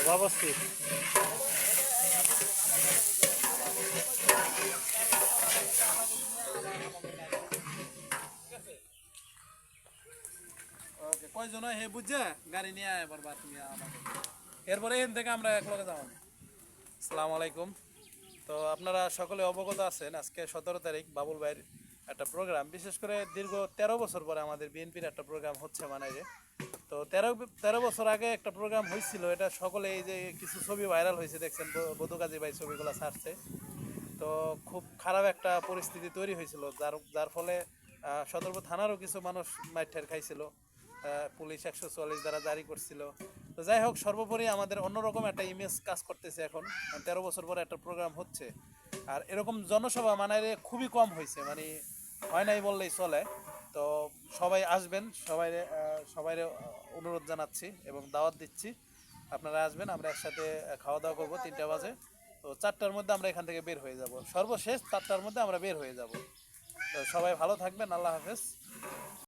বাবস্তি কয়জন হে বুঝছে গাড়ি নিয়ে আয় পারবা তুমি আমাকে এরপরে এখান থেকে আমরা এক লগে যাবো। আসসালামু আলাইকুম। তো আপনারা সকলে অবগত আছেন আজকে 17 তারিখ বাবুল ভাইয়ের একটা প্রোগ্রাম, বিশেষ করে দীর্ঘ 13 বছর পরে আমাদের বিএনপির একটা প্রোগ্রাম হচ্ছে মানাইরে। তো তেরো বছর আগে একটা প্রোগ্রাম হয়েছিল, এটা সকলে এই যে কিছু ছবি ভাইরাল হয়েছে দেখছেন, বদুকাজী ভাই ছবিগুলো ছাড়ছে। তো খুব খারাপ একটা পরিস্থিতি তৈরি হয়েছিল, যার যার ফলে সদরপুর থানারও কিছু মানুষ মাইঠার খাইছিল, পুলিশ 144 দ্বারা জারি করছিল। তো যাই হোক, সর্বোপরি আমাদের অন্যরকম একটা ইমেজ কাজ করতেছে এখন, 13 বছর পরে একটা প্রোগ্রাম হচ্ছে। আর এরকম জনসভা মানায় খুবই কম হয়েছে, মানে হয় নাই বললেই চলে। তো সবাই আসবেন, সবাই অনুরোধ জানাচ্ছি এবং দাওয়াত দিচ্ছি, আপনারা আসবেন, আমরা একসাথে খাওয়া দাওয়া করবো 3টা বাজে। তো 4টার মধ্যে আমরা এখান থেকে বের হয়ে যাব, সর্বশেষ 4টার মধ্যে আমরা বের হয়ে যাব। তো সবাই ভালো থাকবেন, আল্লাহ হাফেজ।